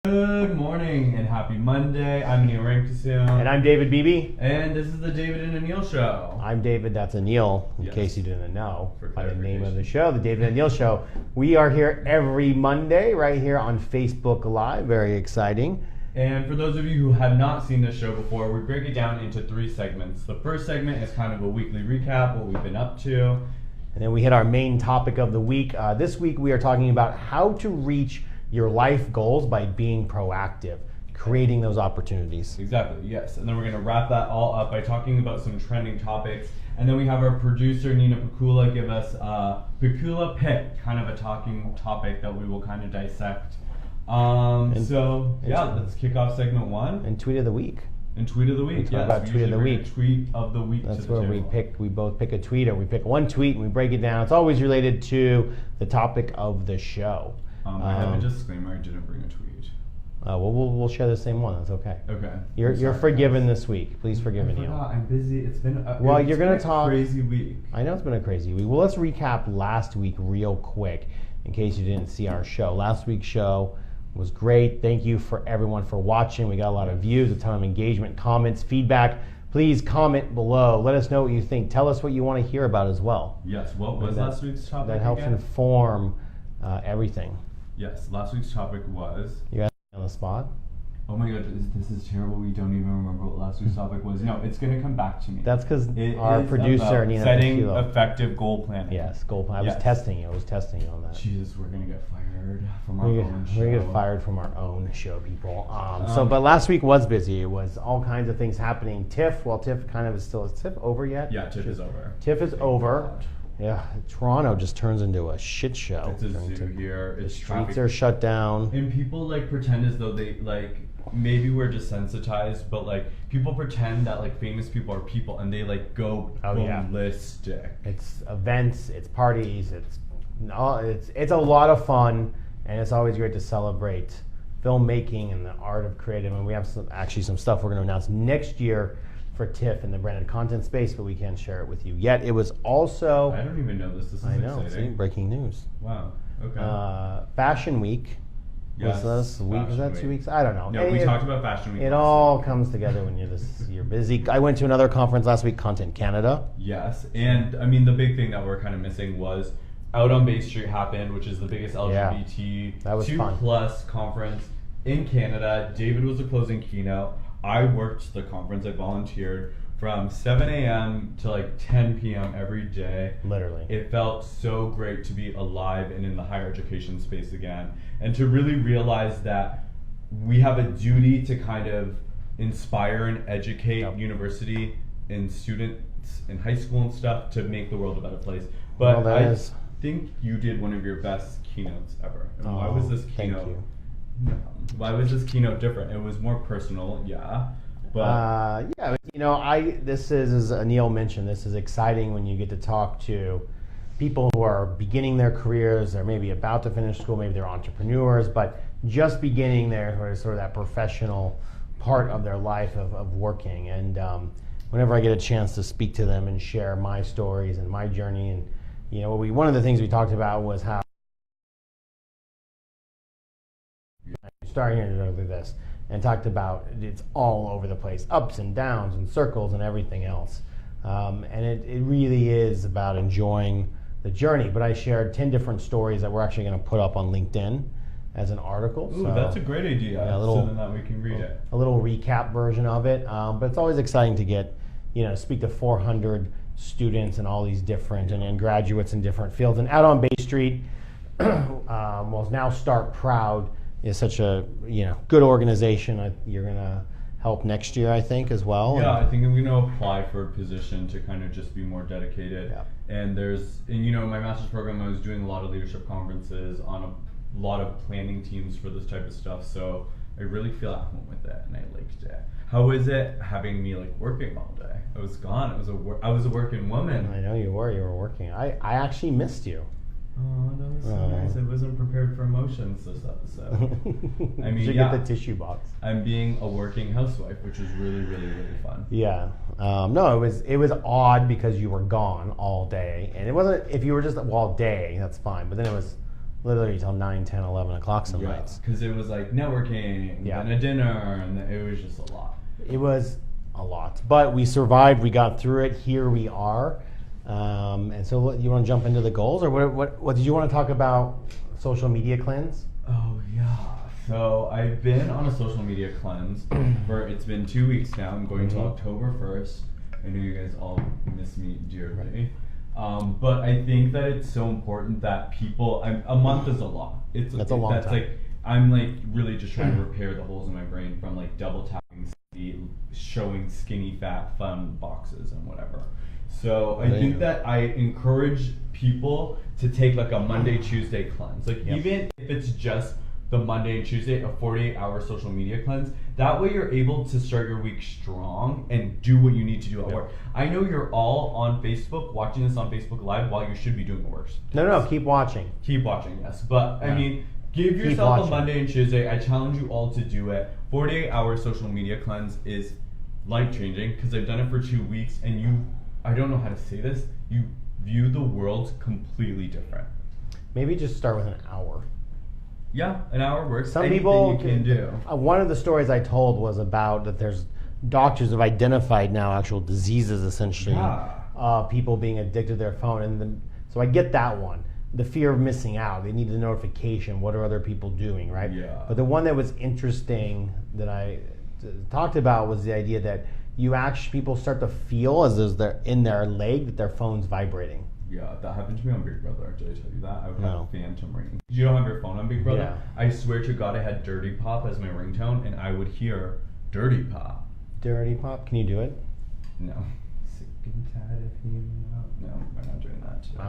Good morning and happy Monday. I'm Aneal And I'm David Beebe. And this is the David and Aneal Show. I'm David, that's Aneal, in case you didn't know by the name of the show, the David and Aneal Show. We are here every Monday right here on Facebook Live. Very exciting. And for those of you who have not seen this show before, we break it down into 3 segments. The first segment is kind of a weekly recap, what we've been up to. And then we hit our main topic of the week. This week we are talking about how to reach your life goals by being proactive, creating those opportunities. Exactly, yes. And then we're going to wrap that all up by talking about some trending topics. And then we have our producer, Nina Picula, give us a Picula Pick, kind of a talking topic that we will kind of dissect. Let's kick off segment 1. And tweet of the week. And tweet of the week, yes. About tweet of the week. Tweet of the week. That's where we both pick a tweet, or we pick one tweet and we break it down. It's always related to the topic of the show. I have a disclaimer, I didn't bring a tweet. We'll share the same one, that's okay. Okay. You're forgiven this week. Please forgive me. I'm busy. It's been a crazy week. I know it's been a crazy week. Well, let's recap last week real quick in case you didn't see our show. Last week's show was great. Thank you for everyone for watching. We got a lot of views, a ton of engagement, comments, feedback. Please comment below. Let us know what you think. Tell us what you want to hear about as well. Yes, what was last week's topic That helps inform everything. Yes, last week's topic was... You got on the spot? Oh my god, this is terrible. We don't even remember what last week's topic was. No, it's going to come back to me. That's because our producer, Nina, setting effective goal planning. Yes, goal planning. I was testing you on that. Jesus, we're going to get fired from our own show. We're going to get fired from our own show, people. But last week was busy. It was all kinds of things happening. TIFF, TIFF kind of is still... Is TIFF over yet? Yeah, TIFF is over. TIFF is over. Yeah, Toronto just turns into a shit show. It's a zoo here. The streets are shut down. And people pretend as though they maybe we're desensitized, but people pretend that famous people are people and they go ballistic. It's events, it's parties, it's a lot of fun, and it's always great to celebrate filmmaking and the art of creative. And we have some stuff we're going to announce next year for TIFF in the branded content space, but we can't share it with you yet. It was also... I don't even know this. This is exciting. See, breaking news. Wow, okay. Fashion Week. Yes, was that 2 weeks? I don't know. No, we talked about Fashion Week. It all comes together when you're busy. I went to another conference last week, Content Canada. Yes, and I mean the big thing that we're kind of missing was Out on Bay Street happened, which is the biggest LGBT plus conference in Canada. David was the closing keynote. I worked the conference. I volunteered from 7 a.m. to 10 p.m. every day. Literally. It felt so great to be alive and in the higher education space again, and to really realize that we have a duty to kind of inspire and educate university and students in high school and stuff to make the world a better place. But I think you did one of your best keynotes ever. And why was this keynote? Thank you. Why was this keynote different? It was more personal, but this is, as Aneal mentioned, this is exciting when you get to talk to people who are beginning their careers. They're maybe about to finish school, maybe they're entrepreneurs, but just beginning their sort of that professional part of their life of working. And whenever I get a chance to speak to them and share my stories and my journey, and one of the things we talked about was how starting into this, and talked about it's all over the place, ups and downs and circles and everything else. And it really is about enjoying the journey. But I shared 10 different stories that we're actually going to put up on LinkedIn as an article. Ooh, that's a great idea. So then that we can read it. A little recap version of it. But it's always exciting to get, speak to 400 students and all these different and graduates in different fields. And Out on Bay Street was now Start Proud. Is such a good organization. You're gonna help next year, I think, as well. Yeah, I think I'm gonna apply for a position to kind of just be more dedicated. Yeah. And in my master's program, I was doing a lot of leadership conferences on a lot of planning teams for this type of stuff. So I really feel at home with it, and I liked it. How is it having me working all day? I was gone. I was a working woman. I know you were. You were working. I actually missed you. Oh, that was so nice. I wasn't prepared for emotions this episode. I mean, you should get the tissue box. I'm being a working housewife, which is really, really, really fun. Yeah. No, it was odd because you were gone all day, and it wasn't. If you were just all day, that's fine. But then it was literally till 9, 10, 11 o'clock some Yeah, nights. because it was like networking, then a dinner, and it was just a lot. It was a lot, but we survived. We got through it. Here we are. And so, you want to jump into the goals, or what did you want to talk about? Social media cleanse. Oh yeah. So I've been on a social media cleanse it's been 2 weeks now. I'm going to October 1st. I know you guys all miss me dearly. But I think that it's so important that people. A month is a lot. That's a long time. Like I'm like really just trying to repair the holes in my brain from like double tapping, showing skinny, fat, fun boxes and whatever. So I think that I encourage people to take like a Monday, Tuesday cleanse. Like even if it's just the Monday and Tuesday, a 48-hour social media cleanse. That way you're able to start your week strong and do what you need to do at work. I know you're all on Facebook, watching this on Facebook Live while you should be doing the work. No, keep watching. Keep watching, yes. But I mean, give yourself a Monday and Tuesday. I challenge you all to do it. 48-hour social media cleanse is life-changing because I've done it for 2 weeks and I don't know how to say this, you view the world completely different. Maybe just start with an hour. Yeah, an hour works. Some Anything people you can do. One of the stories I told was about that there's doctors have identified now actual diseases essentially. People being addicted to their phone, and so I get that one. The fear of missing out. They need the notification. What are other people doing, right? Yeah. But the one that was interesting that I talked about was the idea that people start to feel as they're in their leg that their phone's vibrating. Yeah, that happened to me on Big Brother. Did I tell you that? I would have phantom ringing. You don't have your phone on Big Brother? Yeah. I swear to God, I had Dirty Pop as my ringtone, and I would hear Dirty Pop. Dirty Pop? Can you do it? No. Sick and tired of hearing out. No, we're not doing that today.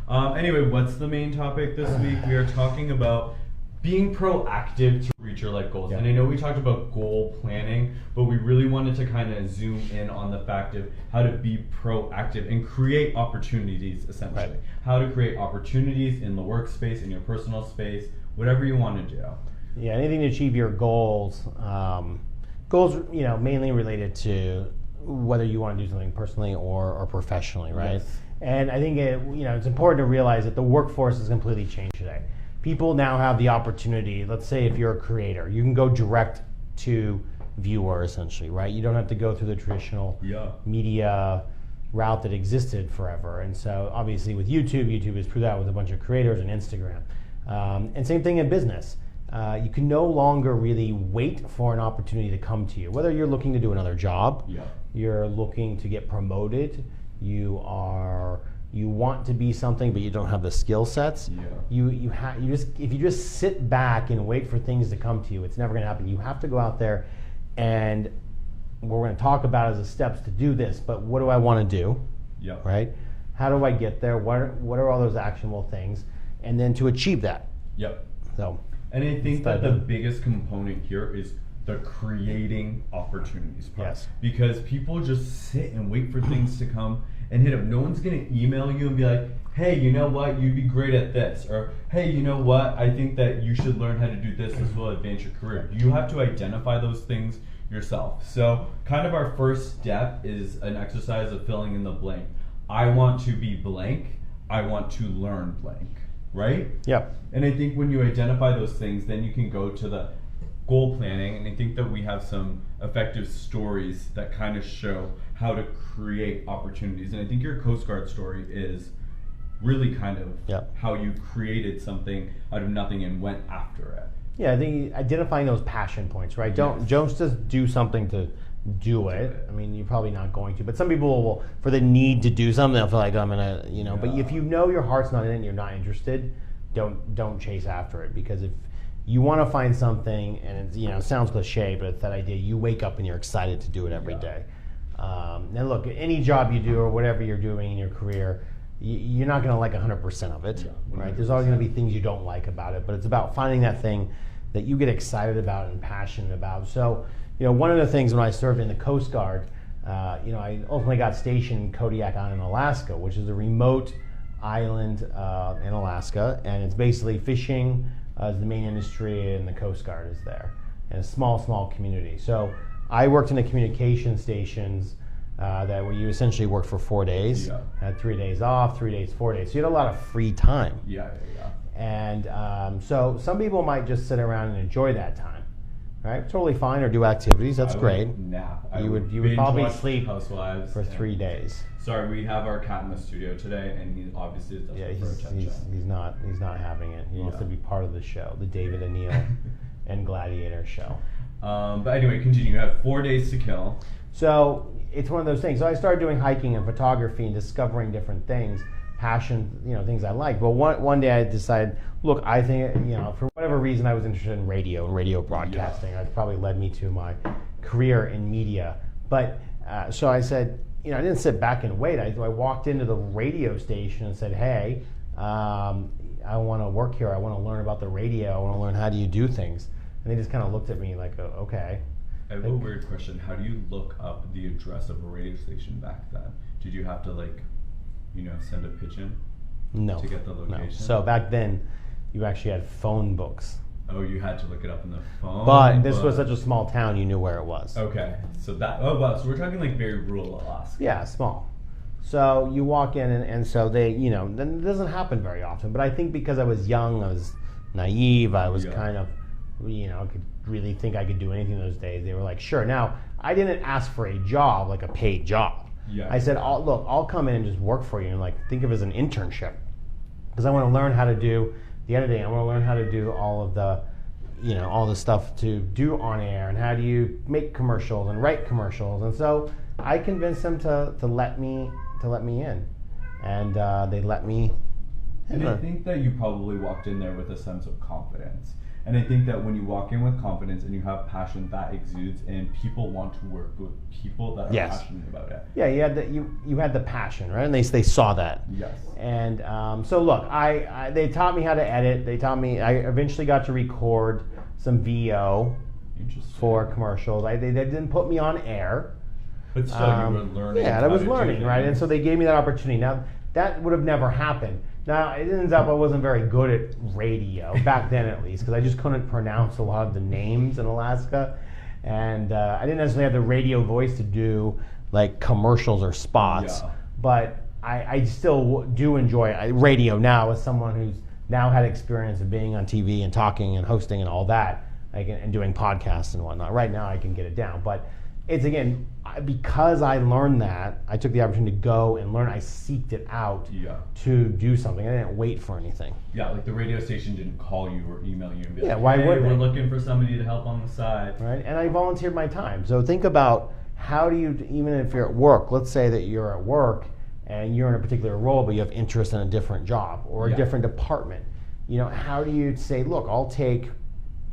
Wow. Anyway, what's the main topic this week? We are talking about being proactive to reach your life goals. Yeah. And I know we talked about goal planning, but we really wanted to kind of zoom in on the fact of how to be proactive and create opportunities, essentially. Right. How to create opportunities in the workspace, in your personal space, whatever you want to do. Yeah, anything to achieve your goals. Goals, mainly related to whether you want to do something personally or professionally, right? Yes. And I think it's important to realize that the workforce has completely changed today. People now have the opportunity, let's say if you're a creator, you can go direct to viewer essentially, right? You don't have to go through the traditional media route that existed forever. And so obviously with YouTube has proved that with a bunch of creators and Instagram. And same thing in business. You can no longer really wait for an opportunity to come to you. Whether you're looking to do another job, you're looking to get promoted, you want to be something but you don't have the skill sets. If you just sit back and wait for things to come to you, it's never going to happen. You have to go out there, and what we're going to talk about is the steps to do this. But what do I want to do? Right? How do I get there? What are all those actionable things? And then to achieve that. And I think that the biggest component here is the creating opportunities part. Yes. Because people just sit and wait for things to come and hit them. No one's going to email you and be like, hey, you know what, you'd be great at this. Or, hey, you know what, I think that you should learn how to do this. This will advance your career. You have to identify those things yourself. So kind of our first step is an exercise of filling in the blank. I want to be blank. I want to learn blank. Right? Yep. And I think when you identify those things, then you can go to the goal planning. And I think that we have some effective stories that kind of show how to create opportunities. And I think your Coast Guard story is really kind of how you created something out of nothing and went after it. Yeah, I think identifying those passion points, right? Don't just do something to do it. I mean, you're probably not going to, but some people will, for the need to do something, they'll feel like I'm gonna, But if you know your heart's not in it and you're not interested, don't chase after it, because if you want to find something and it's, it sounds cliche, but it's that idea. You wake up and you're excited to do it every day. And look, any job you do or whatever you're doing in your career, you're not going to like 100% of it, right? There's always going to be things you don't like about it, but it's about finding that thing that you get excited about and passionate about. So, one of the things when I served in the Coast Guard, I ultimately got stationed in Kodiak Island, Alaska, which is a remote island in Alaska, and it's basically fishing is the main industry, and the Coast Guard is there, and a small community. So I worked in the communication stations where you essentially worked for 4 days, had 3 days off, 3 days, 4 days. So you had a lot of free time. And so some people might just sit around and enjoy that time, right? Totally fine, or do activities. That's great. Nap. You would probably sleep Housewives for 3 days. Sorry, we have our cat in the studio today, and he obviously is desperate for attention. He's not having it. He wants to be part of the show, the David and Aneal and Gladiator show. But anyway, continue. You have 4 days to kill. So it's one of those things. So I started doing hiking and photography and discovering different things, passion, things I like. But one day I decided, look, I think, for whatever reason I was interested in radio and radio broadcasting. That probably led me to my career in media. But so I said, I didn't sit back and wait. I walked into the radio station and said, hey, I want to work here. I want to learn about the radio. I want to learn how do you do things. And they just kind of looked at me like, oh, okay. I have a weird question. How do you look up the address of a radio station back then? Did you have to send a pigeon? No. To get the location? No. So back then, you actually had phone books. Oh, you had to look it up in the phone. But this was such a small town, you knew where it was. Okay, so so we're talking like very rural Alaska. Yeah, small. So you walk in, and so they, then it doesn't happen very often. But I think because I was young, I was naive, I was kind of, could really think I could do anything those days. They were like, sure. Now, I didn't ask for a job, like a paid job. Yeah. I said, I'll come in and just work for you, and think of it as an internship, because I want to learn how to do the editing. I want to learn how to do all of the, all the stuff to do on air, and how do you make commercials and write commercials. And so I convinced them to let me in, and they let me. And I think that you probably walked in there with a sense of confidence. And I think that when you walk in with confidence and you have passion, that exudes, and people want to work with people that are passionate about it. Yeah, you had the passion, right? And they saw that. Yes. And so look, they taught me how to edit. I eventually got to record some VO for commercials. They didn't put me on air. But still, you were learning. Yeah, I was learning, right? And so they gave me that opportunity. Now, that would have never happened. Now, it ends up I wasn't very good at radio, back then at least, because I just couldn't pronounce a lot of the names in Alaska. And I didn't necessarily have the radio voice to do commercials or spots. Yeah. But I still do enjoy radio now as someone who's now had experience of being on TV and talking and hosting and all that, and doing podcasts and whatnot. Right now I can get it down. But it's, again, because I learned that, I took the opportunity to go and learn. I seeked it out to do something. I didn't wait for anything. Yeah, the radio station didn't call you or email you and be why would we're looking for somebody to help on the side. Right, and I volunteered my time. So think about how do you, even if you're at work, let's say that you're at work and you're in a particular role, but you have interest in a different job or a different department. How do you say, look, I'll take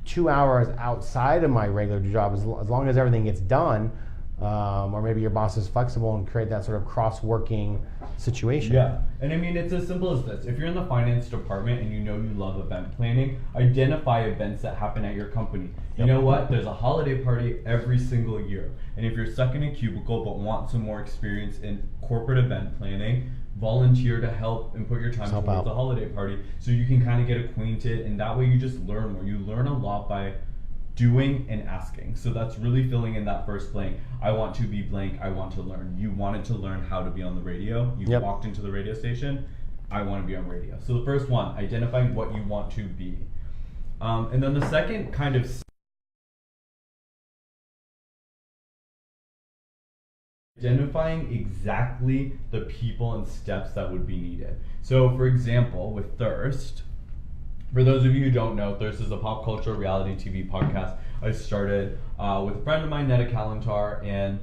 2 hours outside of my regular job as long as everything gets done, or maybe your boss is flexible and create that sort of cross-working situation. Yeah, and I mean, it's as simple as this. If you're in the finance department and you love event planning, identify events that happen at your company. You know what? There's a holiday party every single year. And if you're stuck in a cubicle but want some more experience in corporate event planning, volunteer to help and put your time towards the holiday party so you can kind of get acquainted, and that way you just learn more. You learn a lot by doing and asking. So that's really filling in that first blank. I want to be blank. I want to learn. You wanted to learn how to be on the radio. You walked into the radio station. I want to be on radio. So the first one, identifying what you want to be. And then the second kind of identifying exactly the people and steps that would be needed. So for example, with Thirst, for those of you who don't know, Thirst is a pop culture reality TV podcast I started with a friend of mine, Netta Kalantar, and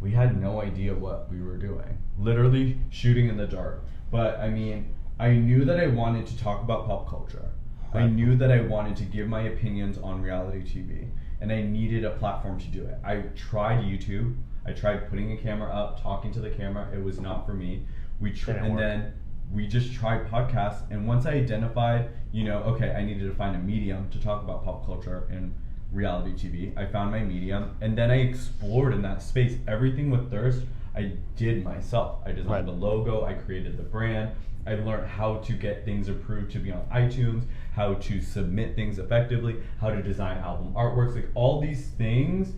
we had no idea what we were doing. Literally shooting in the dark. But I mean, I knew that I wanted to talk about pop culture. Right. I knew that I wanted to give my opinions on reality TV, and I needed a platform to do it. I tried YouTube. I tried putting a camera up, talking to the camera. It was not for me. Then we just tried podcasts, and once I identified, okay, I needed to find a medium to talk about pop culture and reality TV. I found my medium, and then I explored in that space. Everything with Thirst, I did myself. I designed the logo, I created the brand, I learned how to get things approved to be on iTunes, how to submit things effectively, how to design album artworks, all these things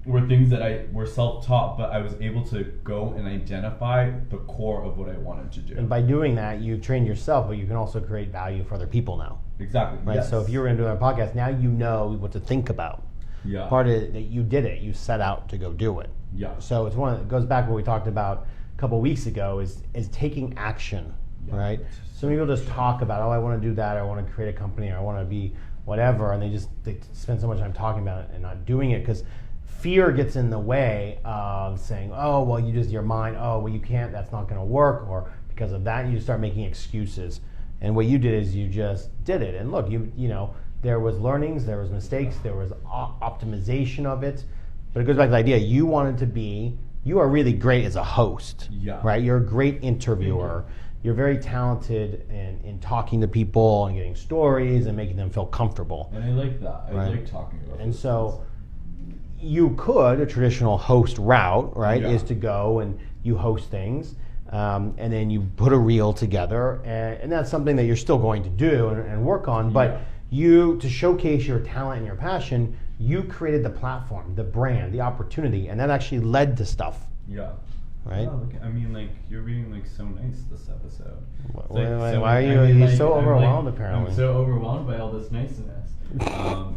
were things that I were self-taught, but I was able to go and identify the core of what I wanted to do. And by doing that, you've trained yourself, but you can also create value for other people now. Exactly. Right. Yes. So if you were going to do a podcast, now you know what to think about. Yeah. Part of it that you did it, you set out to go do it. Yeah. So it's it goes back to what we talked about a couple of weeks ago is taking action, right? So many people just talk about, oh, I want to do that, I want to create a company, or I want to be whatever, and they spend so much time talking about it and not doing it because fear gets in the way of saying, oh, well, your mind, oh, well, you can't, that's not going to work, or because of that, you just start making excuses. And what you did is you just did it. And look, you know, there was learnings, there was mistakes, there was optimization of it, but it goes back to the idea, you are really great as a host, right? You're a great interviewer. You're very talented in talking to people and getting stories and making them feel comfortable. And I like that. I like talking about it. And so you could, a traditional host route, right, is to go and you host things and then you put a reel together and that's something that you're still going to do and work on, but to showcase your talent and your passion, you created the platform, the brand, the opportunity, and that actually led to stuff. Yeah. Right? Yeah, look, I mean, like, you're being, like, so nice this episode. Why are you so overwhelmed, apparently? I'm so overwhelmed by all this niceness.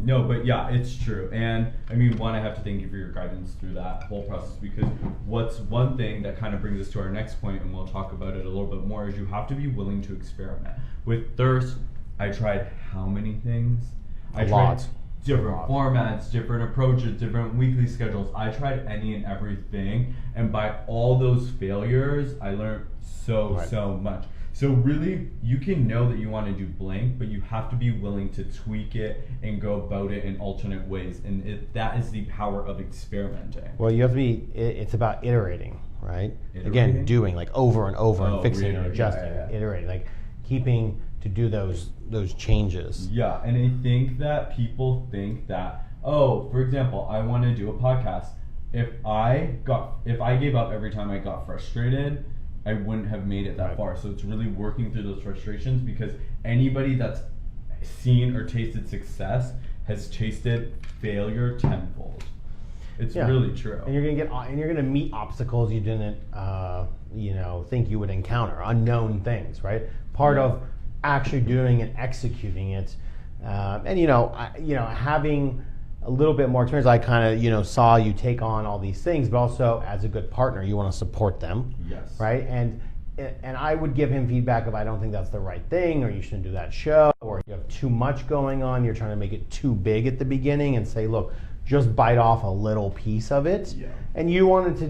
No, but yeah, it's true. And, I mean, one, I have to thank you for your guidance through that whole process because what's one thing that kind of brings us to our next point, and we'll talk about it a little bit more, is you have to be willing to experiment. With Thirst, I tried how many things? A lot. Different formats, different approaches, different weekly schedules. I tried any and everything, and by all those failures, I learned so much. So really, you can know that you want to do blank, but you have to be willing to tweak it and go about it in alternate ways, and that is the power of experimenting. Well, you have to be. It's about iterating, right? Again, doing like over and over and fixing and adjusting, iterating, like keeping to do those changes. Yeah, and I think that people think that, oh, for example, I want to do a podcast. If I gave up every time I got frustrated, I wouldn't have made it that far. So it's really working through those frustrations because anybody that's seen or tasted success has tasted failure tenfold. It's really true. And you're gonna meet obstacles you didn't think you would encounter, unknown things, right? Part of actually doing and executing it, and having a little bit more experience, I kind of saw you take on all these things, but also as a good partner, you want to support them, right? And I would give him feedback if I don't think that's the right thing, or you shouldn't do that show, or you have too much going on, you're trying to make it too big at the beginning, and say, look, just bite off a little piece of it, and you wanted to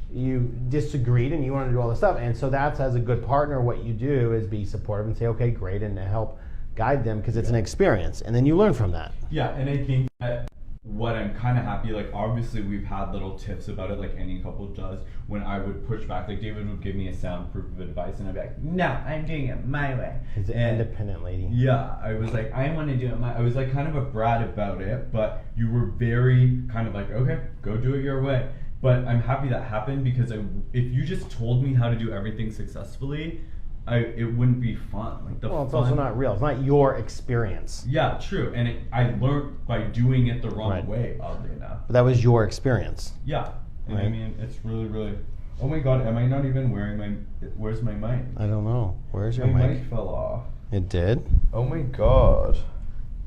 you disagreed and you want to do all this stuff, and so that's, as a good partner, what you do is be supportive and say, okay, great, and help guide them because it's an experience, and then you learn from that. Yeah, and I think that what I'm kind of happy, like, obviously we've had little tips about it, like any couple does, when I would push back, like David would give me a soundproof of advice, and I'd be like, no, I'm doing it my way. He's an independent lady. Yeah, I was like, I want to do it I was like kind of a brat about it, but you were very kind of like, okay, go do it your way. But I'm happy that happened because if you just told me how to do everything successfully, it wouldn't be fun. Like it's also not real. It's not your experience. Yeah, true. And I learned by doing it the wrong way, oddly enough. But that was your experience. Yeah. And I mean, it's really, really... Oh my God, am I not even wearing where's my mic? I don't know. Where's your mic? My mic fell off. It did? Oh my God.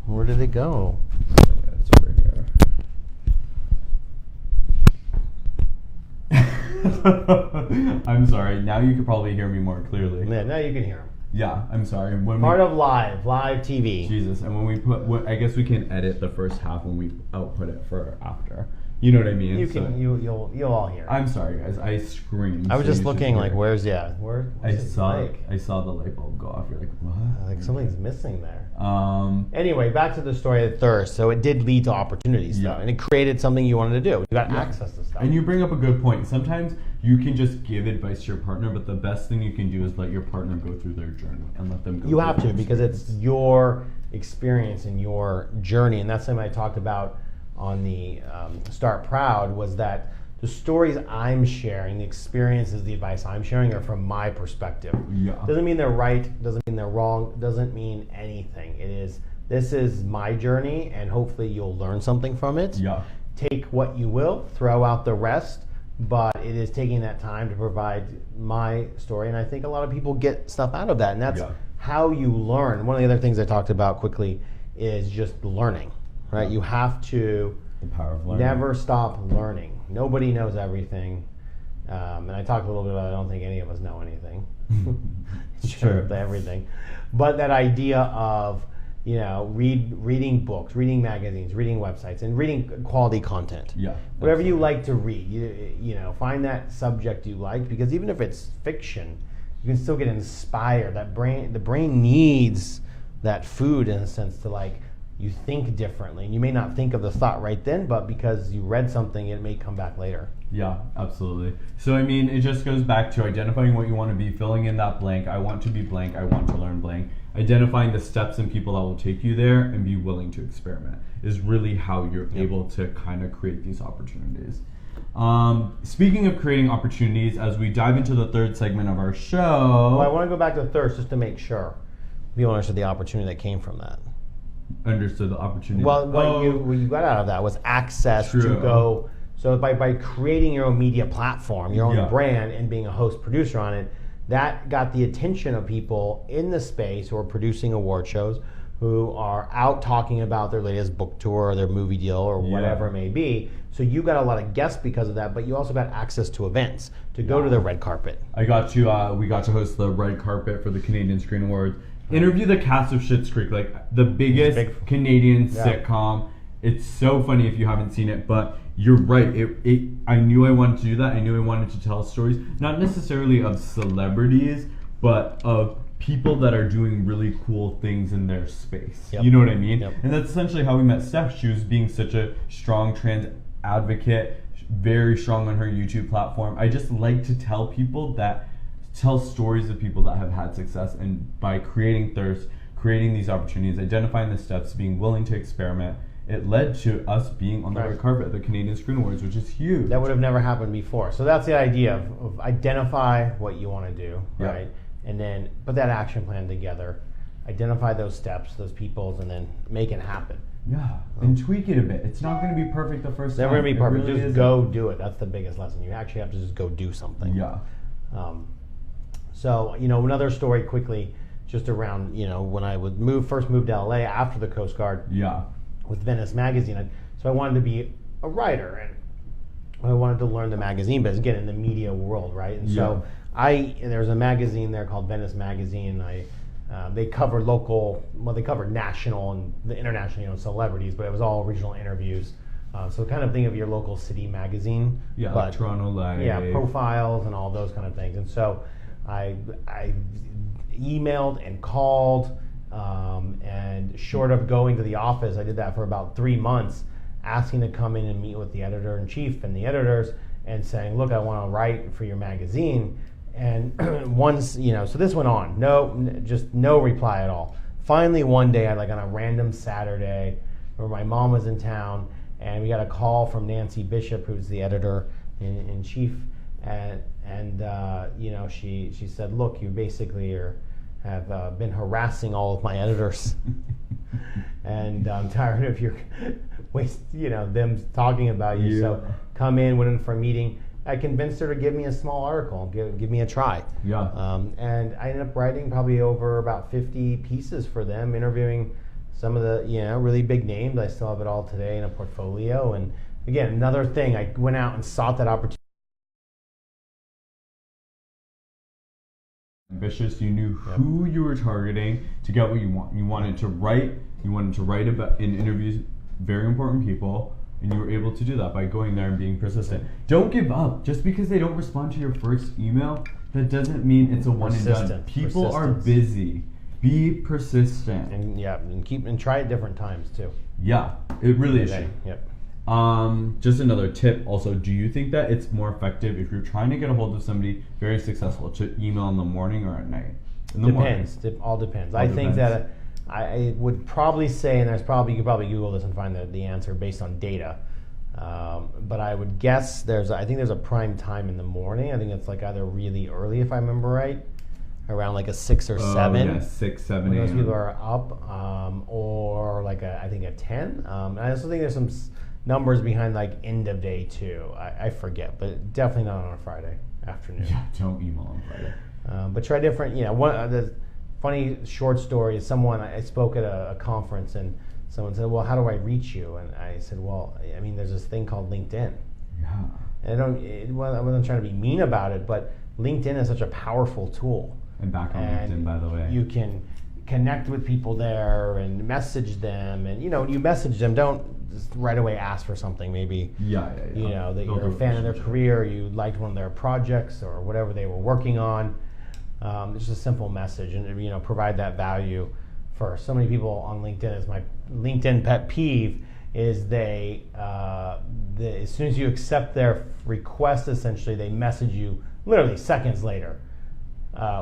Where did it go? It's over here. I'm sorry. Now you can probably hear me more clearly. Yeah, now you can hear him. Yeah, I'm sorry. Part of live TV. Jesus, and when we put, I guess we can edit the first half when we output it for after. You know what I mean? You'll all hear. I'm sorry, guys. I screamed. I was just looking like, where? I saw the light bulb go off. You're like, what? Like something's missing there. Anyway, back to the story of Thirst. So it did lead to opportunities, though, and it created something you wanted to do. You got access to stuff. And you bring up a good point. Sometimes you can just give advice to your partner, but the best thing you can do is let your partner go through their journey and let them go. You have to, because it's your experience and your journey, and that's something I talked about on the Start Proud, was that the stories I'm sharing, the experiences, the advice I'm sharing are from my perspective. Yeah. Doesn't mean they're right, doesn't mean they're wrong, doesn't mean anything. This is my journey, and hopefully you'll learn something from it. Yeah. take what you will, throw out the rest, but it is taking that time to provide my story, and I think a lot of people get stuff out of that, and that's how you learn. One of the other things I talked about quickly is just learning, right? You have to the power of learning. Never stop learning. Nobody knows everything, and I talked a little bit about I don't think any of us know anything. It's true. Everything, but that idea of reading books, reading magazines, reading websites, and reading quality content. Yeah. Whatever you like to read, you find that subject you like, because even if it's fiction, you can still get inspired. The brain needs that food in a sense to you think differently, and you may not think of the thought right then, but because you read something, it may come back later. Yeah, absolutely. So I mean, it just goes back to identifying what you want to be, filling in that blank. I want to be blank. I want to learn blank. Identifying the steps and people that will take you there, and be willing to experiment is really how you're able to kind of create these opportunities. Speaking of creating opportunities, as we dive into the third segment of our show, well, I want to go back to thirst just to make sure people understood the opportunity that came from that. Understood the opportunity. Well, what you got out of that was access to go. So by creating your own media platform, your own brand, and being a host producer on it, that got the attention of people in the space who are producing award shows, who are out talking about their latest book tour or their movie deal or whatever it may be. So you got a lot of guests because of that, but you also got access to events, to go to the red carpet. We got to host the red carpet for the Canadian Screen Awards. Interview the cast of Schitt's Creek, the biggest Canadian sitcom. It's so funny if you haven't seen it, but you're right. I knew I wanted to do that. I knew I wanted to tell stories, not necessarily of celebrities, but of people that are doing really cool things in their space. You know what I mean? And that's essentially how we met Steph. She was being such a strong trans advocate, very strong on her YouTube platform. I just like to tell stories of people that have had success, and by creating thirst, creating these opportunities, identifying the steps, being willing to experiment, it led to us being on the red carpet at the Canadian Screen Awards, which is huge. That would have never happened before. So that's the idea of identify what you want to do, right? And then put that action plan together, identify those steps, those peoples, and then make it happen. Yeah, and tweak it a bit. It's not going to be perfect the first time. Never going to be perfect. Really just go do it. That's the biggest lesson. You actually have to just go do something. Yeah. So, another story quickly, just around, when I would first move to LA after the Coast Guard. Yeah. With Venice Magazine. So I wanted to be a writer, and I wanted to learn the magazine business, again, in the media world, right? And so there's a magazine there called Venice Magazine. They covered they covered national and the international, celebrities, but it was all regional interviews. So kind of think of your local city magazine. Yeah, but Toronto Live. Yeah, profiles and all those kind of things. And so I emailed and called, and short of going to the office, I did that for about 3 months, asking to come in and meet with the editor-in-chief and the editors and saying, look, I want to write for your magazine. And once, so this went on, just no reply at all. Finally, one day, on a random Saturday, where my mom was in town, and we got a call from Nancy Bishop, who's the editor-in-chief, and she said, look, you basically have been harassing all of my editors, and I'm tired of your them talking about you. So come in, went in for a meeting. I convinced her to give me a small article, give me a try. Yeah. And I ended up writing probably over about 50 pieces for them, interviewing some of the really big names. I still have it all today in a portfolio. And again, another thing, I went out and sought that opportunity. Ambitious, you knew who you were targeting to get what you want. You wanted to write about in interviews very important people, and you were able to do that by going there and being persistent. Don't give up. Just because they don't respond to your first email, that doesn't mean it's a one and done. People are busy. Be persistent. And try at different times too. Yeah, it really is. Yep. Just another tip also, do you think that it's more effective if you're trying to get a hold of somebody very successful to email in the morning or at night? Depends. All depends. I think that I would probably say, and you could probably Google this and find the answer based on data. But I would guess I think there's a prime time in the morning. I think it's either really early, if I remember right, around a 6 or 7. Yeah, 6, 7 when those people are up, or I think a 10. And I also think there's numbers behind like end of day 2. I forget, but definitely not on a Friday afternoon. Yeah, don't email on Friday. But try different. One of the funny short story is I spoke at a conference and someone said, "Well, how do I reach you?" And I said, "Well, I mean, there's this thing called LinkedIn." Yeah. And I wasn't trying to be mean about it, but LinkedIn is such a powerful tool. And back on LinkedIn, by the way. You can connect with people there and message them, and when you message them, don't just right away ask for something. Maybe that you're a fan of their career, you liked one of their projects or whatever they were working on. It's just a simple message, and provide that value first. So many people on LinkedIn, is my LinkedIn pet peeve, is as soon as you accept their request, essentially they message you literally seconds later.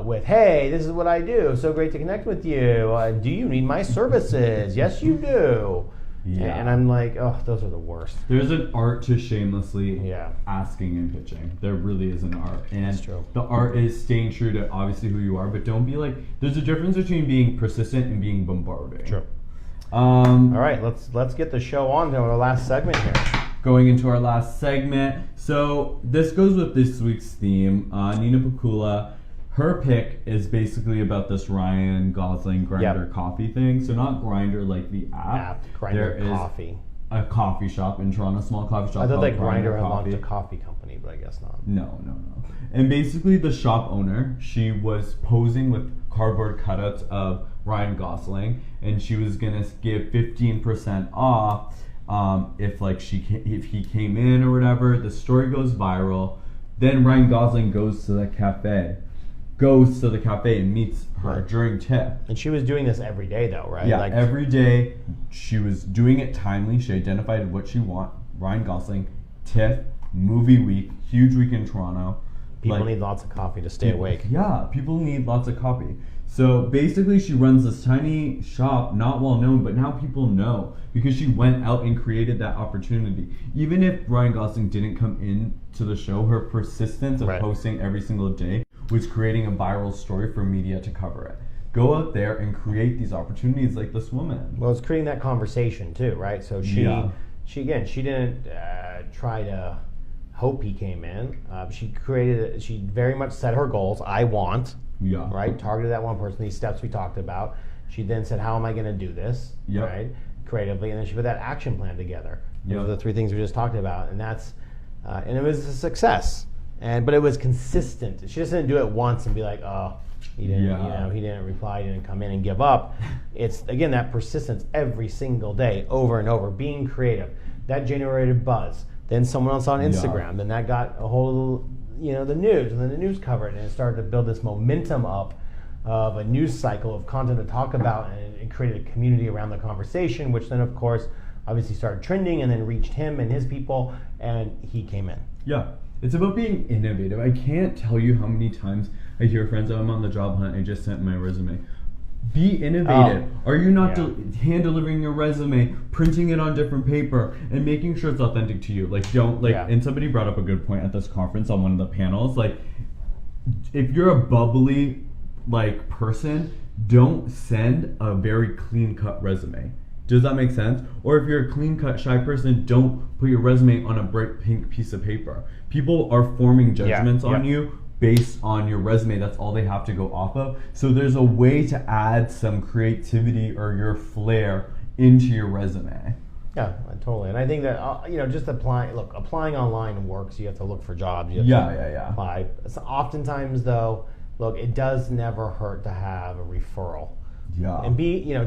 With, "Hey, this is what I do. So great to connect with you. Do you need my services?" "Yes, you do." Yeah. And I'm like, oh, those are the worst. There's an art to shamelessly asking and pitching. There really is an art. And that's true. The art is staying true to obviously who you are, but don't be like, there's a difference between being persistent and being bombarding. True. All right, let's get the show on to our last segment here. Going into our last segment. So this goes with this week's theme. Nina Pakula, her pick is basically about this Ryan Gosling Grindr coffee thing. So not Grindr like the app. Grindr Coffee. A coffee shop in Toronto, small coffee shop. I thought that Grindr had launched a coffee company, but I guess not. No. And basically the shop owner, she was posing with cardboard cutouts of Ryan Gosling, and she was gonna give 15% off if he came in or whatever. The story goes viral. Then Ryan Gosling goes to the cafe and meets her during tip. And she was doing this every day though, right? Yeah, every day she was doing it timely. She identified what she want. Ryan Gosling, TIFF, movie week, huge week in Toronto. People need lots of coffee to stay awake. Yeah, people need lots of coffee. So basically she runs this tiny shop, not well known, but now people know because she went out and created that opportunity. Even if Ryan Gosling didn't come in to the show, her persistence of posting every single day was creating a viral story for media to cover it. Go out there and create these opportunities like this woman. Well, it's creating that conversation too, right? So she didn't try to hope he came in. She very much set her goals. I want, right? Targeted that one person, these steps we talked about. She then said, how am I going to do this, right? Creatively, and then she put that action plan together. Those are the 3 things we just talked about, and that's, and it was a success. But it was consistent. She just didn't do it once and be like, oh, he didn't, he didn't reply, he didn't come in and give up. It's again that persistence every single day, over and over, being creative. That generated buzz. Then someone else on Instagram. Then that got a hold of the news, and then the news covered it, and it started to build this momentum up of a news cycle of content to talk about, and it created a community around the conversation, which then of course obviously started trending and then reached him and his people, and he came in. Yeah. It's about being innovative. I can't tell you how many times I hear friends, I'm on the job hunt, I just sent my resume. Be innovative. Are you not hand delivering your resume, printing it on different paper, and making sure it's authentic to you? And somebody brought up a good point at this conference on one of the panels. If you're a bubbly person, don't send a very clean cut resume. Does that make sense? Or if you're a clean-cut, shy person, don't put your resume on a bright pink piece of paper. People are forming judgments on you based on your resume. That's all they have to go off of. So there's a way to add some creativity or your flair into your resume. Yeah, totally. And I think that, just applying online works. You have to look for jobs. You have to apply. So oftentimes, though, it does never hurt to have a referral. Yeah. And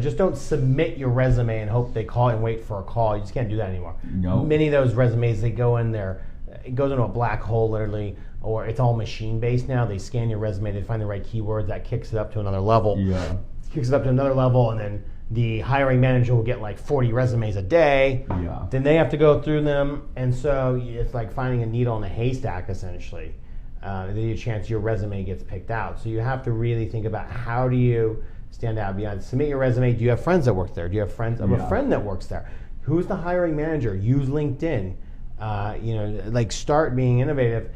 just don't submit your resume and hope they call and wait for a call. You just can't do that anymore. No. Many of those resumes, they go in there, it goes into a black hole literally, or it's all machine based now. They scan your resume, they find the right keywords, that kicks it up to another level. Yeah. Kicks it up to another level, and then the hiring manager will get 40 resumes a day. Yeah. Then they have to go through them, and so it's like finding a needle in a haystack essentially. There's a chance your resume gets picked out. So you have to really think about how do you stand out beyond. Submit your resume. Do you have friends that work there? Do you have friends of a friend that works there? Who's the hiring manager? Use LinkedIn. Start being innovative.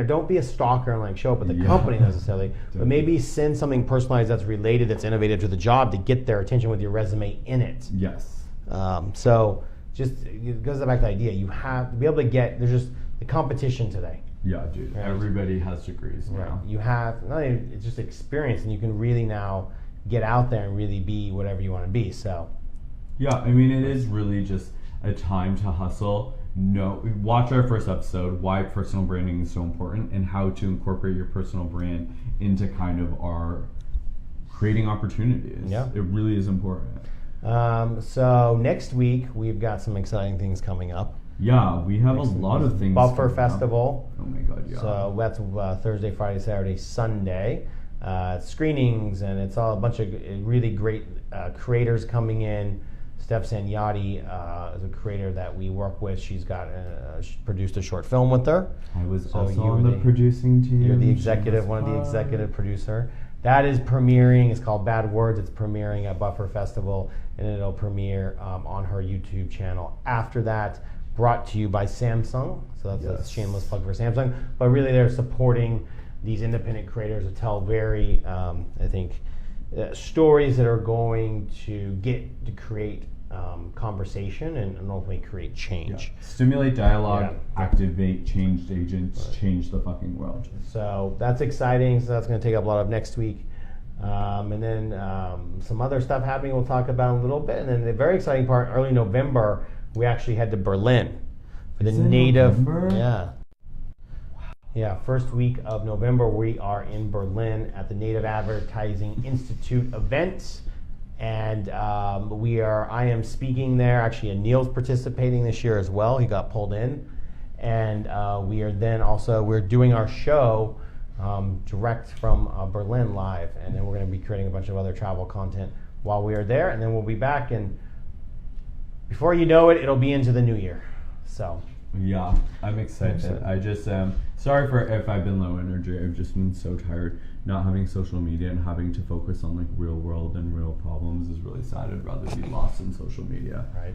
Don't be a stalker and show up at the company necessarily, but maybe send something personalized that's related, that's innovative to the job to get their attention with your resume in it. Yes. So just it goes back to the idea. You have to be able to get. There's just the competition today. Yeah, dude. Right. Everybody has degrees now. Right. You have not even, it's just experience, and you can really now get out there and really be whatever you want to be. So. Yeah, I mean, it is really just a time to hustle. Watch our first episode, why personal branding is so important, and how to incorporate your personal brand into kind of our creating opportunities. Yeah. It really is important. So next week we've got some exciting things coming up. Yeah, we have a lot of things. Buffer Festival. Oh my God, yeah. So that's Thursday, Friday, Saturday, Sunday. Screenings, and it's all a bunch of really great creators coming in. Steph Sanyati is a creator that we work with. She's got she produced a short film with her. I was also on the producing team. You're the executive, one of the executive producer. That is premiering. It's called Bad Words. It's premiering at Buffer Festival, and it'll premiere on her YouTube channel. After that, brought to you by Samsung. So that's a shameless plug for Samsung. But really, they're supporting these independent creators to tell very, I think, stories that are going to get to create conversation and ultimately create change. Yeah. Stimulate dialogue, activate change agents, change the fucking world. So that's exciting. So that's going to take up a lot of next week. And then some other stuff happening we'll talk about in a little bit. And then the very exciting part, early November, we actually head to Berlin for the Native. November? Yeah. Yeah, first week of November, we are in Berlin at the Native Advertising Institute event. And I am speaking there. Actually, Aneal's participating this year as well. He got pulled in. And we are then also, we're doing our show direct from Berlin live. And then we're going to be creating a bunch of other travel content while we are there. And then we'll be back. And before you know it, it'll be into the new year. So. Yeah, I'm excited. I just sorry for if I've been low energy. I've just been so tired. Not having social media and having to focus on like real world and real problems is really sad. I'd rather be lost in social media. Right.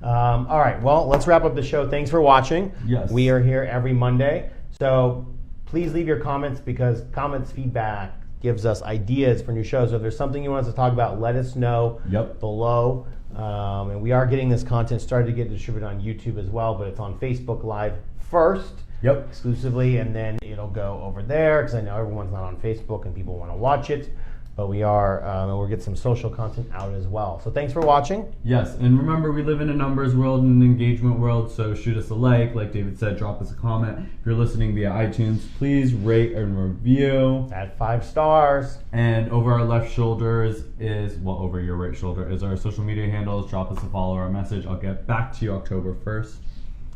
All right. Well, let's wrap up the show. Thanks for watching. Yes. We are here every Monday. So please leave your comments, because comments, feedback gives us ideas for new shows. So if there's something you want us to talk about, let us know below. And we are getting this content started to get distributed on YouTube as well, but it's on Facebook Live first, exclusively, and then it'll go over there, because I know everyone's not on Facebook and people want to watch it. But we are, and we'll get some social content out as well. So thanks for watching. Yes, and remember, we live in a numbers world and an engagement world, so shoot us a like David said, drop us a comment. If you're listening via iTunes, please rate and review. Add 5 stars. And over our left shoulders is, over your right shoulder is our social media handles. Drop us a follow or a message. I'll get back to you October 1st.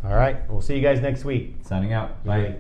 All right, we'll see you guys next week. Signing out. Bye.